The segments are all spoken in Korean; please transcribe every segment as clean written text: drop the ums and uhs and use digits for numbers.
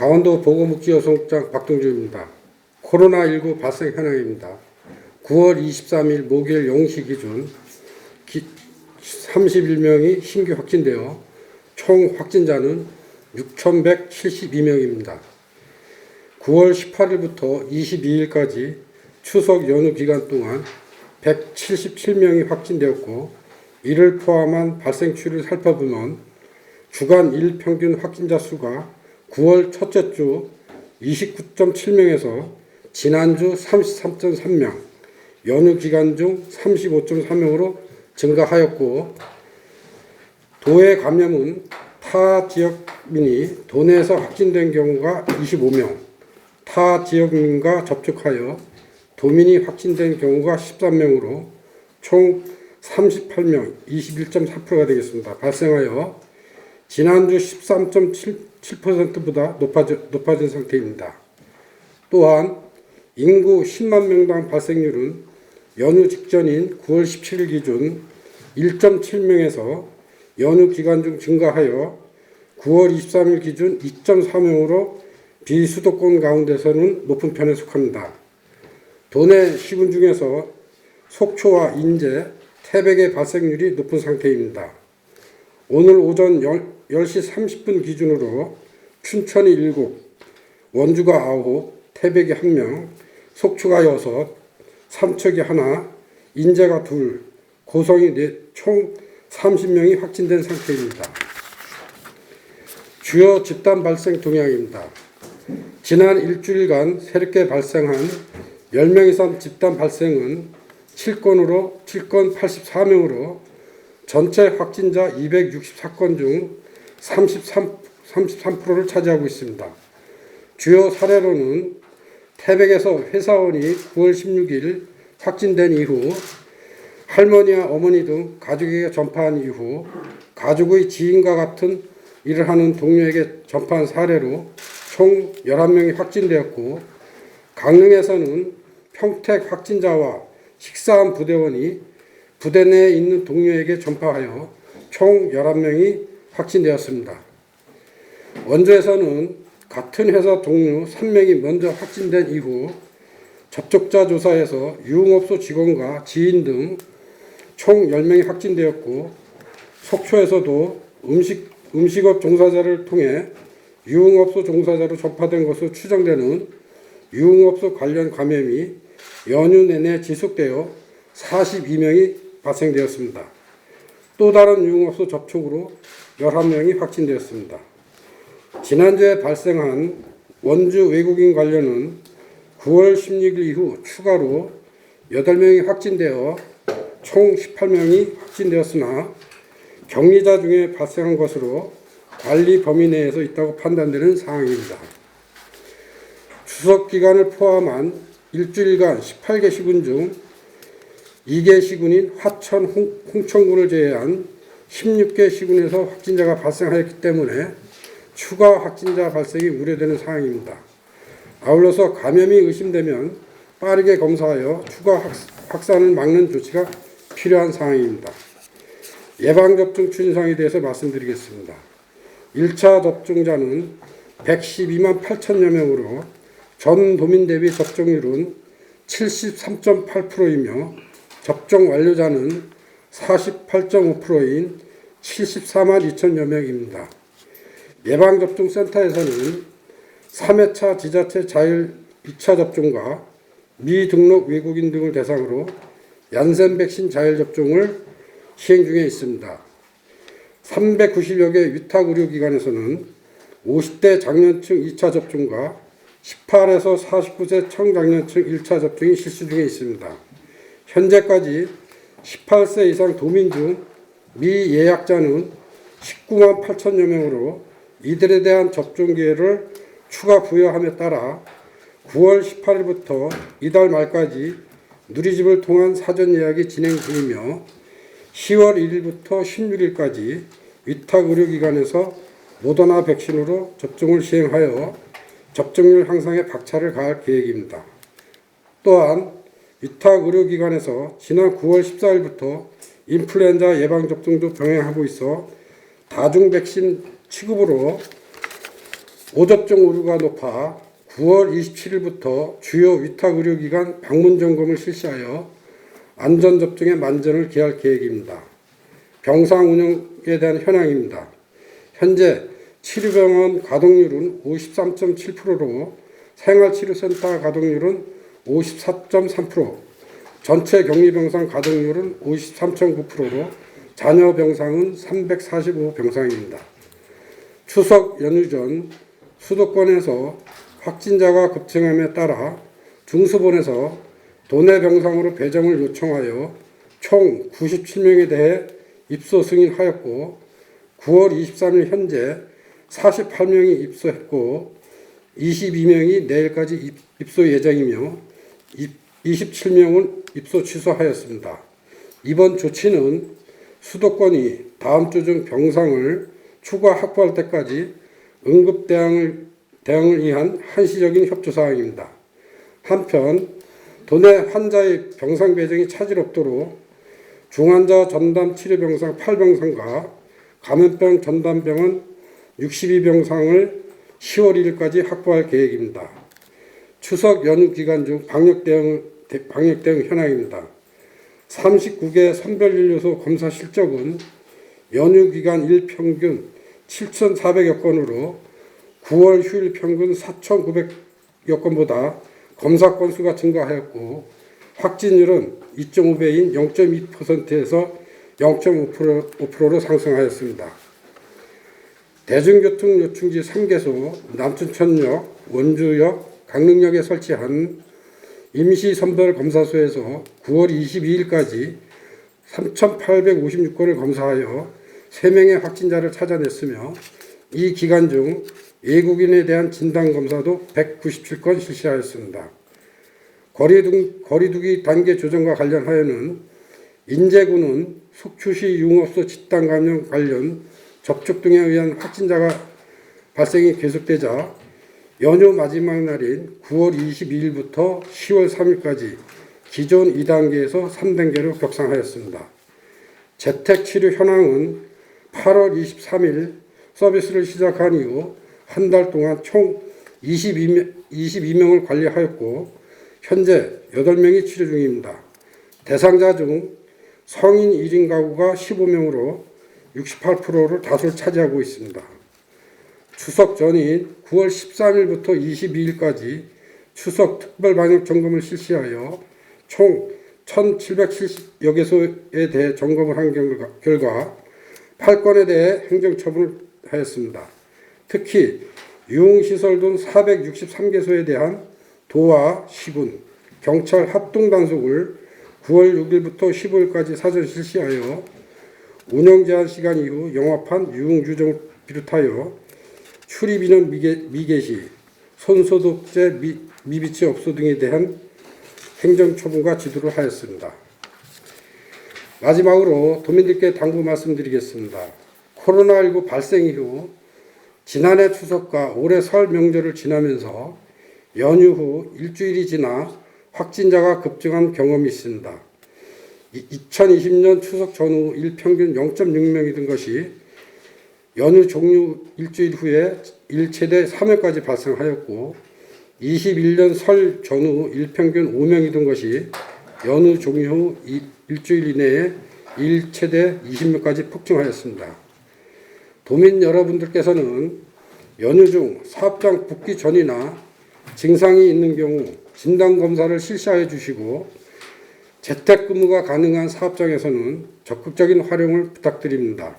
강원도 보건복지여성장 박동주입니다. 코로나19 발생 현황입니다. 9월 23일 목요일 0시 기준 31명이 신규 확진되어 총 확진자는 6,172명입니다. 9월 18일부터 22일까지 추석 연휴 기간 동안 177명이 확진되었고, 이를 포함한 발생추를 살펴보면 주간 일평균 확진자 수가 9월 첫째 주 29.7명에서 지난주 33.3명, 연휴 기간 중 35.3명으로 증가하였고, 도의 감염은 타 지역민이 도내에서 확진된 경우가 25명, 타 지역민과 접촉하여 도민이 확진된 경우가 13명으로 총 38명, 21.4%가 되겠습니다. 발생하여 지난주 13.7%보다 높아진 상태입니다. 또한 인구 10만 명당 발생률은 연휴 직전인 9월 17일 기준 1.7명에서 연휴 기간 중 증가하여 9월 23일 기준 2.4명으로 비수도권 가운데서는 높은 편에 속합니다. 도내 시군 중에서 속초와 인제, 태백의 발생률이 높은 상태입니다. 오늘 오전 10시 30분 기준으로 춘천이 7, 원주가 9, 태백이 1명, 속초가 6, 삼척이 1, 인제가 2, 고성이 4, 총 30명이 확진된 상태입니다. 주요 집단 발생 동향입니다. 지난 일주일간 새롭게 발생한 10명 이상 집단 발생은 7건 84명으로 전체 확진자 264건 중 33%를 차지하고 있습니다. 주요 사례로는 태백에서 회사원이 9월 16일 확진된 이후 할머니와 어머니 등 가족에게 전파한 이후 가족의 지인과 같은 일을 하는 동료에게 전파한 사례로 총 11명이 확진되었고, 강릉에서는 평택 확진자와 식사한 부대원이 부대 내에 있는 동료에게 전파하여 총 11명이 확진되었습니다. 원주에서는 같은 회사 동료 3명이 먼저 확진된 이후 접촉자 조사에서 유흥업소 직원과 지인 등 총 10명이 확진되었고, 속초에서도 음식업 종사자를 통해 유흥업소 종사자로 전파된 것으로 추정되는 유흥업소 관련 감염이 연휴 내내 지속되어 42명이 발생되었습니다. 또 다른 유흥업소 접촉으로 11명이 확진되었습니다. 지난주에 발생한 원주 외국인 관련은 9월 16일 이후 추가로 8명이 확진되어 총 18명이 확진되었으나 격리자 중에 발생한 것으로 관리 범위 내에서 있다고 판단되는 상황입니다. 추석 기간을 포함한 일주일간 18개 시군 중 2개 시군인 화천, 홍천군을 제외한 16개 시군에서 확진자가 발생하였기 때문에 추가 확진자 발생이 우려되는 상황입니다. 아울러서 감염이 의심되면 빠르게 검사하여 추가 확산을 막는 조치가 필요한 상황입니다. 예방접종 추진사항에 대해서 말씀드리겠습니다. 1차 접종자는 112만 8천여 명으로 전 도민 대비 접종률은 73.8%이며 접종 완료자는 48.5%인 74만 2천여 명입니다. 예방접종센터에서는 3회차 지자체 자율 2차 접종과 미등록 외국인 등을 대상으로 얀센 백신 자율 접종을 시행 중에 있습니다. 390여 개 위탁의료기관에서는 50대 장년층 2차 접종과 18에서 49세 청장년층 1차 접종이 실施중에 있습니다. 현재까지 18세 이상 도민 중 미예약자는 19만 8천여 명으로 이들에 대한 접종 기회를 추가 부여함에 따라 9월 18일부터 이달 말까지 누리집을 통한 사전 예약이 진행 중이며 10월 1일부터 16일까지 위탁의료기관에서 모더나 백신으로 접종을 시행하여 접종률 향상에 박차를 가할 계획입니다. 또한 위탁의료기관에서 지난 9월 14일부터 인플루엔자 예방접종도 병행하고 있어 다중백신 취급으로 오접종 오류가 높아 9월 27일부터 주요 위탁의료기관 방문 점검을 실시하여 안전접종의 만전을 기할 계획입니다. 병상 운영에 대한 현황입니다. 현재 치료병원 가동률은 53.7%로 생활치료센터 가동률은 54.3%, 전체 격리병상 가동률은 53.9%로 잔여병상은 345병상입니다. 추석 연휴 전 수도권에서 확진자가 급증함에 따라 중수본에서 도내 병상으로 배정을 요청하여 총 97명에 대해 입소 승인하였고 9월 23일 현재 48명이 입소했고 22명이 내일까지 입소 예정이며 27명은 입소 취소하였습니다. 이번 조치는 수도권이 다음 주 중 병상을 추가 확보할 때까지 응급 대응을 위한 한시적인 협조 사항입니다. 한편 도내 환자의 병상 배정이 차질 없도록 중환자 전담 치료병상 8병상과 감염병 전담병원 62병상을 10월 1일까지 확보할 계획입니다. 추석 연휴 기간 중 방역 대응 현황입니다. 39개 선별진료소 검사 실적은 연휴 기간 일평균 7,400여 건으로 9월 휴일 평균 4,900여 건보다 검사 건수가 증가하였고 확진율은 2.5배인 0.2%에서 0.5%로 상승하였습니다. 대중교통 요충지 3개소 남춘천역, 원주역, 강릉역에 설치한 임시선별검사소에서 9월 22일까지 3,856건을 검사하여 3명의 확진자를 찾아냈으며 이 기간 중 외국인에 대한 진단검사도 197건 실시하였습니다. 거리두기 단계 조정과 관련하여는 인제군은 속초시 융업소 집단 감염 관련 접촉 등에 의한 확진자가 발생이 계속되자 연휴 마지막 날인 9월 22일부터 10월 3일까지 기존 2단계에서 3단계로 격상하였습니다. 재택치료 현황은 8월 23일 서비스를 시작한 이후 한 달 동안 총 22명을 관리하였고 현재 8명이 치료 중입니다. 대상자 중 성인 1인 가구가 15명으로 68%를 다수를 차지하고 있습니다. 추석 전인 9월 13일부터 22일까지 추석 특별 방역 점검을 실시하여 총 1,770여 개소에 대해 점검을 한 결과 8건에 대해 행정처분을 하였습니다. 특히 유흥시설 등 463개소에 대한 도와 시군, 경찰 합동단속을 9월 6일부터 15일까지 사전 실시하여 운영 제한 시간 이후 영업한 유흥주점을 비롯하여 출입인원 미개시, 손소독제 미비치 업소 등에 대한 행정처분과 지도를 하였습니다. 마지막으로 도민들께 당부 말씀드리겠습니다. 코로나19 발생 이후 지난해 추석과 올해 설 명절을 지나면서 연휴 후 일주일이 지나 확진자가 급증한 경험이 있습니다. 2020년 추석 전후 일평균 0.6명이던 것이 연휴 종료 일주일 후에 일최대 3회까지 발생하였고 21년 설 전후 일평균 5명이던 것이 연휴 종료 후 일주일 이내에 일최대 20명까지 폭증하였습니다. 도민 여러분들께서는 연휴 중 사업장 복귀 전이나 증상이 있는 경우 진단검사를 실시하여 주시고 재택근무가 가능한 사업장에서는 적극적인 활용을 부탁드립니다.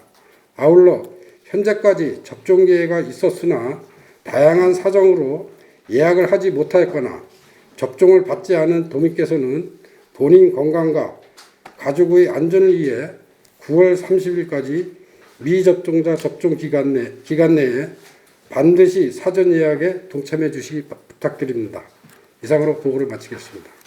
아울러 현재까지 접종 기회가 있었으나 다양한 사정으로 예약을 하지 못하였거나 접종을 받지 않은 도민께서는 본인 건강과 가족의 안전을 위해 9월 30일까지 미접종자 접종 기간 내에 반드시 사전 예약에 동참해 주시기 부탁드립니다. 이상으로 보고를 마치겠습니다.